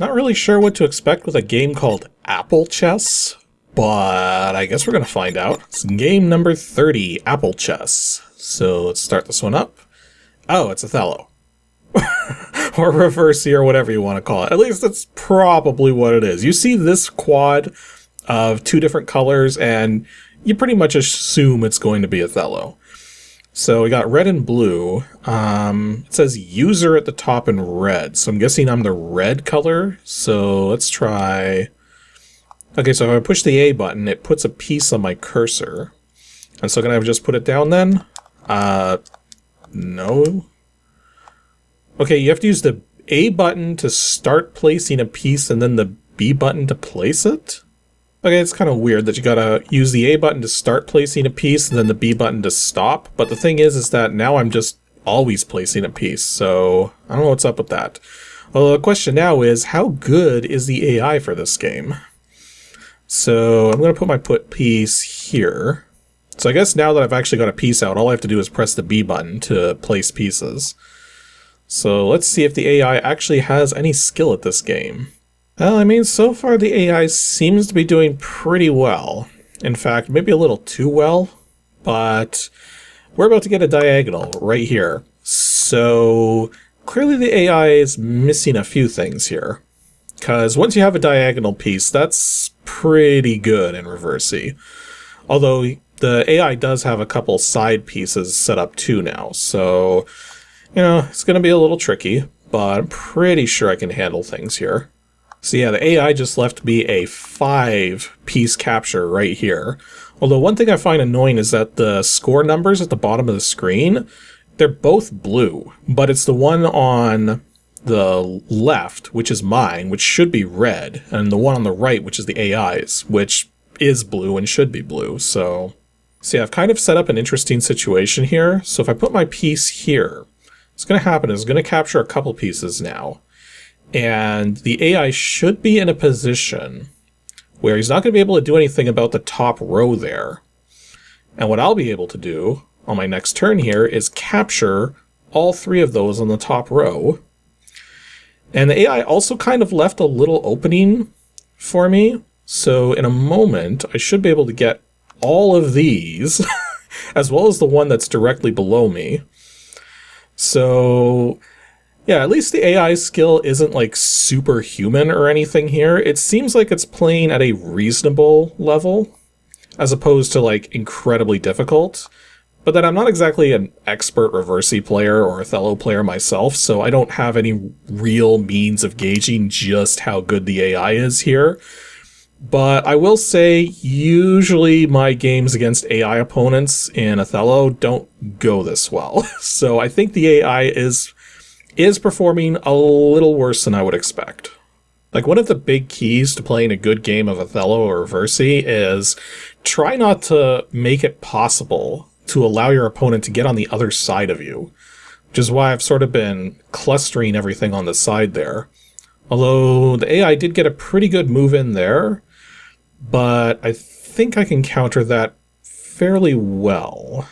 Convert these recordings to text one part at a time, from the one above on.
Not really sure what to expect with a game called Apple Chess, but I guess we're going to find out. It's game number 30, Apple Chess. So let's start this one up. Oh, it's Othello. Or Reversi, or whatever you want to call it. At least that's probably what it is. You see this quad of two different colors, and you pretty much assume it's going to be Othello. So we got red and blue. It says user at the top in red, so I'm guessing I'm the red color. So let's try... Okay, so if I push the A button, it puts a piece on my cursor. And so can I just put it down then? No. Okay, you have to use the A button to start placing a piece and then the B button to place it? Okay, it's kind of weird that you gotta use the A button to start placing a piece and then the B button to stop. But the thing is that now I'm just always placing a piece, so I don't know what's up with that. Well, the question now is, how good is the AI for this game? So I'm gonna put my piece here. So I guess now that I've actually got a piece out, all I have to do is press the B button to place pieces. So let's see if the AI actually has any skill at this game. Well, I mean, so far the AI seems to be doing pretty well. In fact, maybe a little too well, but we're about to get a diagonal right here. So clearly the AI is missing a few things here. Because once you have a diagonal piece, that's pretty good in Reversi. Although the AI does have a couple side pieces set up too now, so, you know, it's going to be a little tricky, but I'm pretty sure I can handle things here. So yeah, the AI just left me a 5-piece capture right here. Although one thing I find annoying is that the score numbers at the bottom of the screen, they're both blue, but it's the one on the left, which is mine, which should be red, and the one on the right, which is the AI's, which is blue and should be blue. So yeah, I've kind of set up an interesting situation here. So if I put my piece here, what's going to happen is it's going to capture a couple pieces now. And the AI should be in a position where he's not going to be able to do anything about the top row there. And what I'll be able to do on my next turn here is capture all 3 of those on the top row. And the AI also kind of left a little opening for me. So in a moment, I should be able to get all of these, as well as the one that's directly below me. So yeah, at least the AI skill isn't like superhuman or anything here. It seems like it's playing at a reasonable level, as opposed to like incredibly difficult. But then I'm not exactly an expert Reversi player or Othello player myself, so I don't have any real means of gauging just how good the AI is here. But I will say, usually my games against AI opponents in Othello don't go this well. So I think the AI is performing a little worse than I would expect. Like, one of the big keys to playing a good game of Othello or Reversi is try not to make it possible to allow your opponent to get on the other side of you, which is why I've sort of been clustering everything on the side there. Although the AI did get a pretty good move in there, but I think I can counter that fairly well.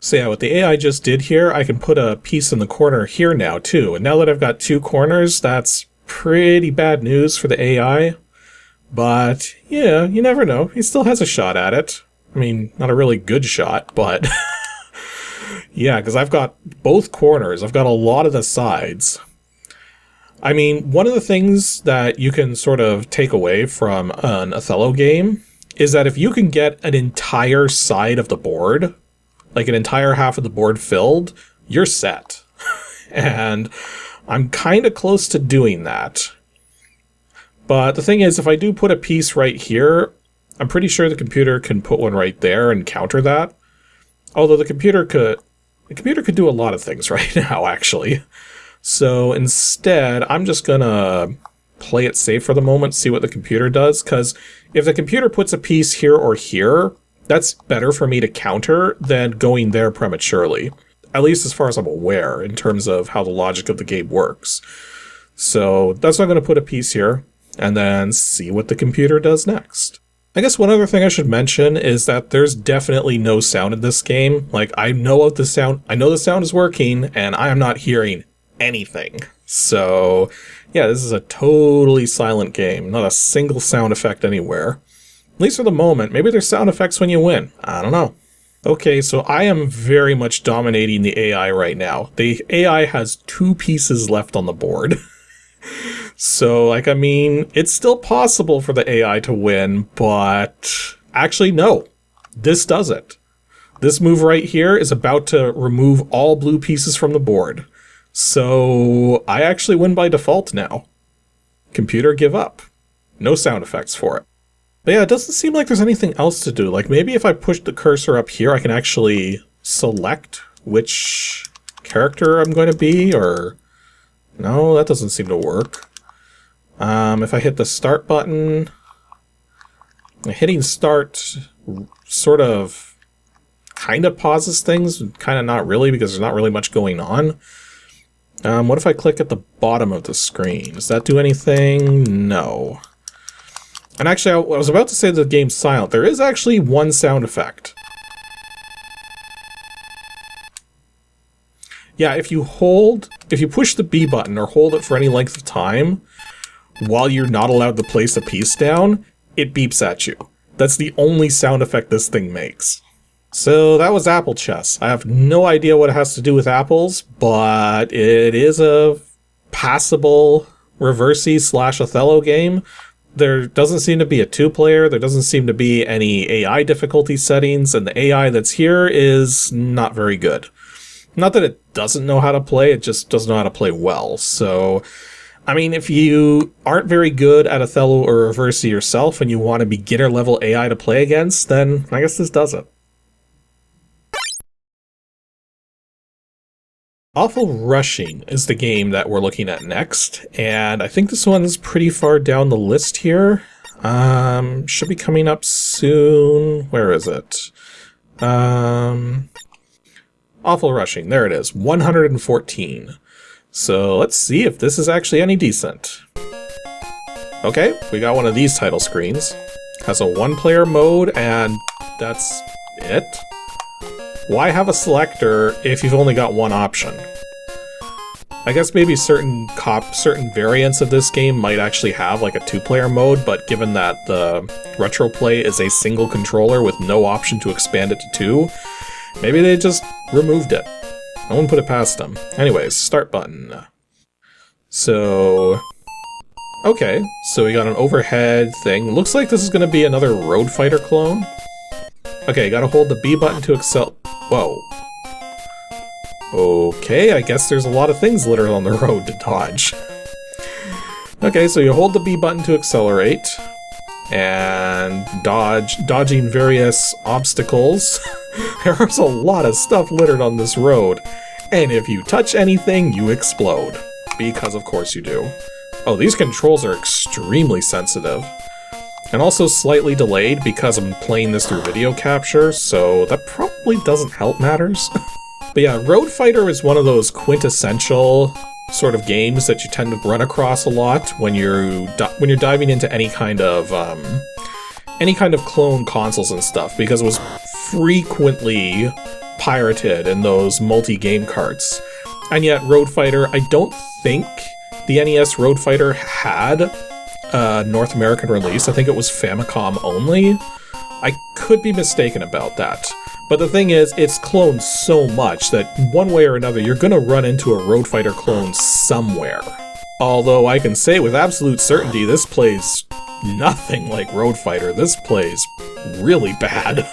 So yeah, what the AI just did here, I can put a piece in the corner here now too. And now that I've got 2 corners, that's pretty bad news for the AI. But yeah, you never know. He still has a shot at it. I mean, not a really good shot, but yeah, because I've got both corners. I've got a lot of the sides. I mean, one of the things that you can sort of take away from an Othello game is that if you can get an entire side of the board, like an entire half of the board filled, you're set. And I'm kind of close to doing that. But the thing is, if I do put a piece right here, I'm pretty sure the computer can put one right there and counter that. Although the computer could do a lot of things right now, actually. So instead, I'm just gonna play it safe for the moment, see what the computer does, because if the computer puts a piece here or here, that's better for me to counter than going there prematurely. At least as far as I'm aware, in terms of how the logic of the game works. So that's why I'm going to put a piece here, and then see what the computer does next. I guess one other thing I should mention is that there's definitely no sound in this game. Like, I know the sound is working, and I am not hearing anything. So Yeah, this is a totally silent game. Not a single sound effect anywhere. At least for the moment. Maybe there's sound effects when you win. I don't know. Okay, so I am very much dominating the AI right now. The AI has 2 pieces left on the board. So, like, I mean, it's still possible for the AI to win, but actually, no. This does it. This move right here is about to remove all blue pieces from the board. So, I actually win by default now. Computer, give up. No sound effects for it. But yeah, it doesn't seem like there's anything else to do. Like, maybe if I push the cursor up here, I can actually select which character I'm going to be, or... No, that doesn't seem to work. If I hit the start button, hitting start sort of kind of pauses things, kind of not really, because there's not really much going on. What if I click at the bottom of the screen? Does that do anything? No. And actually, I was about to say the game's silent. There is actually one sound effect. Yeah, if you push the B button or hold it for any length of time, while you're not allowed to place a piece down, it beeps at you. That's the only sound effect this thing makes. So that was Apple Chess. I have no idea what it has to do with apples, but it is a passable Reversi / Othello game. There doesn't seem to be a 2-player, there doesn't seem to be any AI difficulty settings, and the AI that's here is not very good. Not that it doesn't know how to play, it just doesn't know how to play well. So, I mean, if you aren't very good at Othello or Reversi yourself and you want a beginner-level AI to play against, then I guess this does it. Awful Rushing is the game that we're looking at next, and I think this one is pretty far down the list here. Should be coming up soon. Where is it? Awful Rushing, there it is, 114. So let's see if this is actually any decent. Okay, we got one of these title screens. Has a 1-player mode, and that's it. Why have a selector if you've only got one option? I guess maybe certain variants of this game might actually have like a 2-player mode, but given that the Retroplay is a single controller with no option to expand it to 2, maybe they just removed it. I wouldn't put it past them. Anyways, start button. So... Okay, so we got an overhead thing. Looks like this is going to be another Road Fighter clone. Okay, gotta hold the B button to excel... Whoa. Okay, I guess there's a lot of things littered on the road to dodge. Okay, so you hold the B button to accelerate, and dodging various obstacles. There's a lot of stuff littered on this road, and if you touch anything, you explode. Because of course you do. Oh, these controls are extremely sensitive. And also slightly delayed because I'm playing this through video capture, so that probably doesn't help matters. But yeah, Road Fighter is one of those quintessential sort of games that you tend to run across a lot when you're diving into any kind of clone consoles and stuff, because it was frequently pirated in those multi-game carts. And yet Road Fighter, I don't think the NES Road Fighter had North American release. I think it was Famicom only. I could be mistaken about that. But the thing is, it's cloned so much that one way or another you're gonna run into a Road Fighter clone somewhere. Although I can say with absolute certainty this plays nothing like Road Fighter. This plays really bad.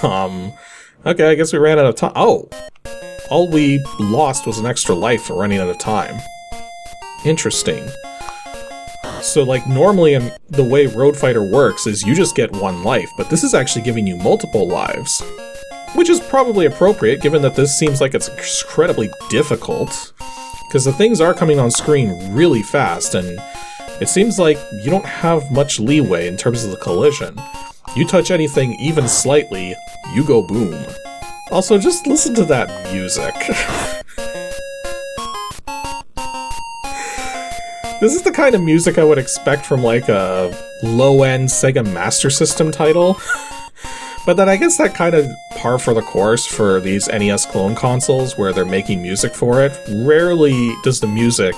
Okay, I guess we ran out of time. Oh! All we lost was an extra life for running out of time. Interesting. So, like, normally in the way Road Fighter works is you just get one life, but this is actually giving you multiple lives. Which is probably appropriate, given that this seems like it's incredibly difficult. Because the things are coming on screen really fast, and it seems like you don't have much leeway in terms of the collision. You touch anything even slightly, you go boom. Also, just listen to that music. This is the kind of music I would expect from like a low-end Sega Master System title. But then I guess that kind of par for the course for these NES clone consoles where they're making music for it. Rarely does the music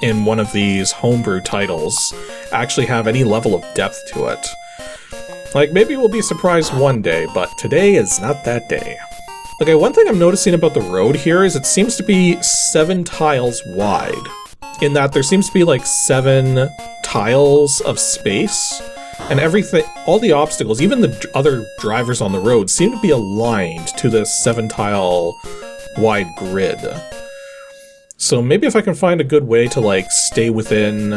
in one of these homebrew titles actually have any level of depth to it. Like, maybe we'll be surprised one day, but today is not that day. Okay, one thing I'm noticing about the road here is it seems to be 7 tiles wide, in that there seems to be like 7 tiles of space, and everything, all the obstacles, even the other drivers on the road, seem to be aligned to this 7-tile wide grid. So maybe if I can find a good way to like stay within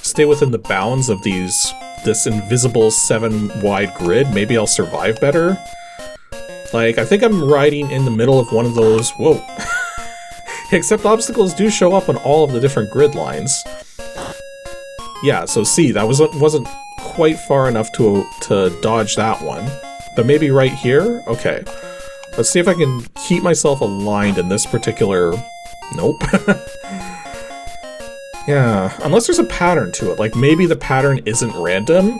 the bounds of this invisible 7 wide grid, maybe I'll survive better. Like, I think I'm riding in the middle of one of those, whoa. Except obstacles do show up on all of the different grid lines. Yeah, so see, that wasn't quite far enough to dodge that one. But maybe right here? Okay. Let's see if I can keep myself aligned in this particular... Nope. Yeah, unless there's a pattern to it. Like, maybe the pattern isn't random.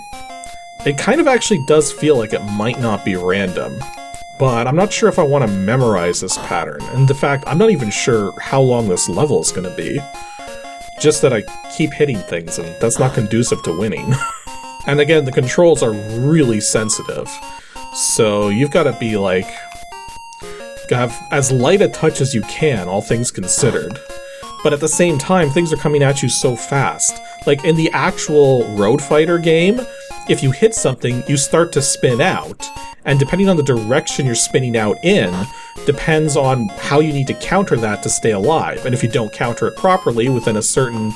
It kind of actually does feel like it might not be random. But I'm not sure if I want to memorize this pattern. And in fact, I'm not even sure how long this level is going to be. Just that I keep hitting things, and that's not conducive to winning. And again, the controls are really sensitive. So you've got to be like... have as light a touch as you can, all things considered. But at the same time, things are coming at you so fast. Like in the actual Road Fighter game, if you hit something, you start to spin out. And depending on the direction you're spinning out in, depends on how you need to counter that to stay alive. And if you don't counter it properly within a certain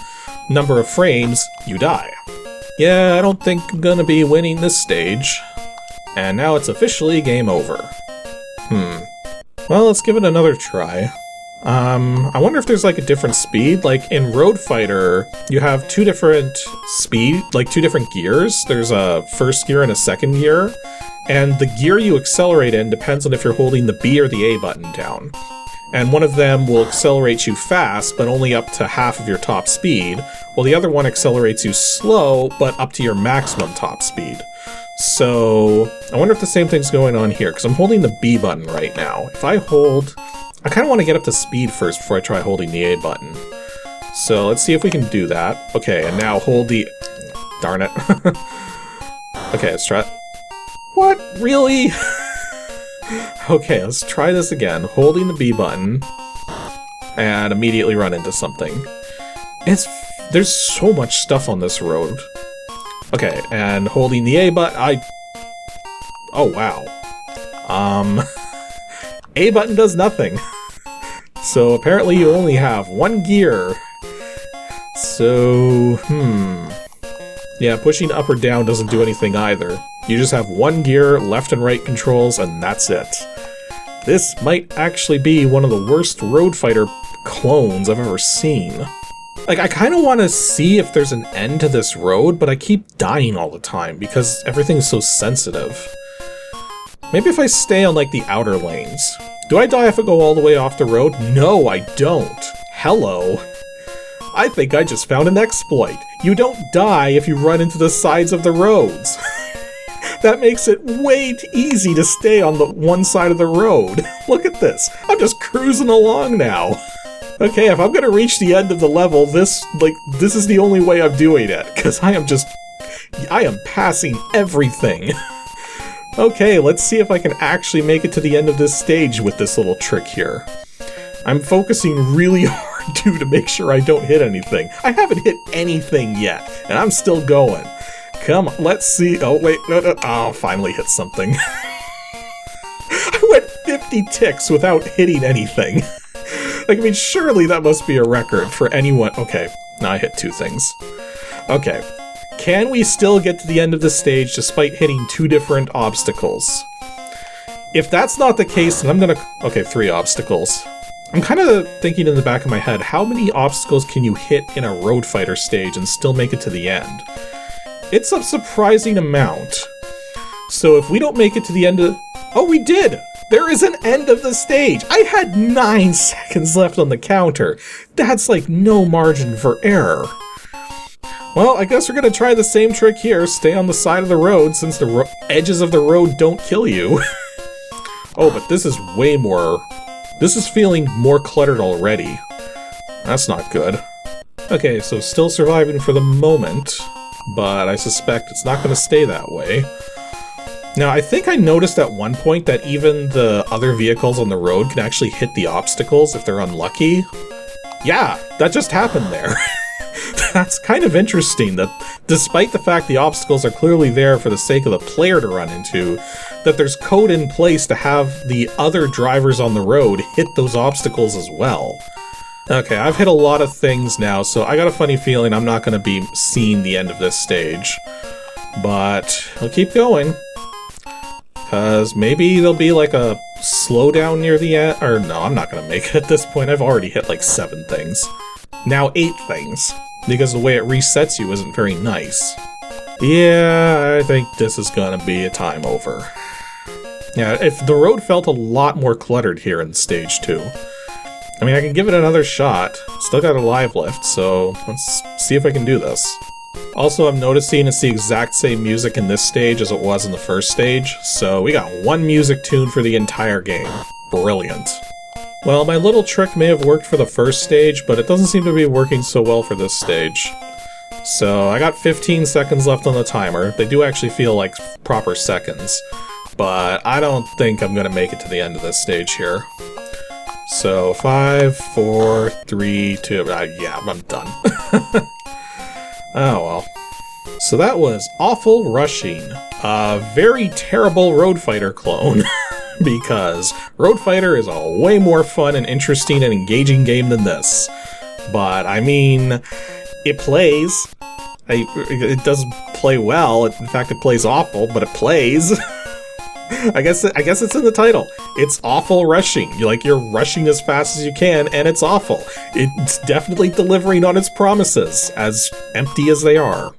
number of frames, you die. Yeah, I don't think I'm gonna be winning this stage. And now it's officially game over. Well, let's give it another try. I wonder if there's like a different speed. Like in Road Fighter, you have 2 different speed, like 2 different gears. There's a first gear and a second gear. And the gear you accelerate in depends on if you're holding the B or the A button down. And one of them will accelerate you fast, but only up to half of your top speed, while the other one accelerates you slow, but up to your maximum top speed. So, I wonder if the same thing's going on here, because I'm holding the B button right now. If I hold... I kind of want to get up to speed first before I try holding the A button. So, let's see if we can do that. Okay, and now hold the... Darn it. Okay, let's try... What? Really? Okay, let's try this again. Holding the B button, and immediately run into something. There's so much stuff on this road. Okay, and holding the A button, oh wow. A button does nothing. So apparently you only have 1 gear. So, yeah, pushing up or down doesn't do anything either. You just have 1 gear, left and right controls, and that's it. This might actually be one of the worst Road Fighter clones I've ever seen. Like, I kind of want to see if there's an end to this road, but I keep dying all the time because everything's so sensitive. Maybe if I stay on, like, the outer lanes. Do I die if I go all the way off the road? No, I don't. Hello. I think I just found an exploit. You don't die if you run into the sides of the roads. That makes it way too easy to stay on the one side of the road. Look at this. I'm just cruising along now. Okay, if I'm gonna reach the end of the level, this is the only way I'm doing it, because I am passing everything. Okay, let's see if I can actually make it to the end of this stage with this little trick here. I'm focusing really hard, too, to make sure I don't hit anything. I haven't hit anything yet, and I'm still going. Come on, let's see. Oh, wait, no. Oh, finally hit something. I went 50 ticks without hitting anything. Like, I mean, surely that must be a record for anyone. Okay, now I hit 2 things. Okay, can we still get to the end of the stage despite hitting 2 different obstacles? If that's not the case, then I'm gonna... Okay, 3 obstacles. I'm kind of thinking in the back of my head, how many obstacles can you hit in a Road Fighter stage and still make it to the end? It's a surprising amount. So if we don't make it to the end of... Oh, we did! There is an end of the stage! I had 9 seconds left on the counter. That's like no margin for error. Well, I guess we're gonna try the same trick here. Stay on the side of the road since the edges of the road don't kill you. Oh, but this is way more... This is feeling more cluttered already. That's not good. Okay, so still surviving for the moment, but I suspect it's not going to stay that way. Now, I think I noticed at one point that even the other vehicles on the road can actually hit the obstacles if they're unlucky. Yeah, that just happened there. That's kind of interesting that despite the fact the obstacles are clearly there for the sake of the player to run into, that there's code in place to have the other drivers on the road hit those obstacles as well. Okay, I've hit a lot of things now, so I got a funny feeling I'm not going to be seeing the end of this stage. But I'll keep going. Because maybe there'll be like a slowdown near the end. Or no, I'm not going to make it at this point. I've already hit like 7 things. Now 8 things. Because the way it resets you isn't very nice. Yeah, I think this is going to be a time over. Yeah, if the road felt a lot more cluttered here in stage 2. I mean, I can give it another shot. Still got a live lift, so let's see if I can do this. Also, I'm noticing it's the exact same music in this stage as it was in the first stage, so we got one music tune for the entire game. Brilliant. Well, my little trick may have worked for the first stage, but it doesn't seem to be working so well for this stage. So, I got 15 seconds left on the timer. They do actually feel like proper seconds, but I don't think I'm going to make it to the end of this stage here. So, 5, 4, 3, 2, yeah, I'm done. Oh well. So that was Awful Rushing, a very terrible Road Fighter clone, because Road Fighter is a way more fun and interesting and engaging game than this. But, I mean, it plays. It doesn't play well, in fact it plays awful, but it plays. I guess it's in the title. It's awful rushing. You're rushing as fast as you can, and it's awful. It's definitely delivering on its promises, as empty as they are.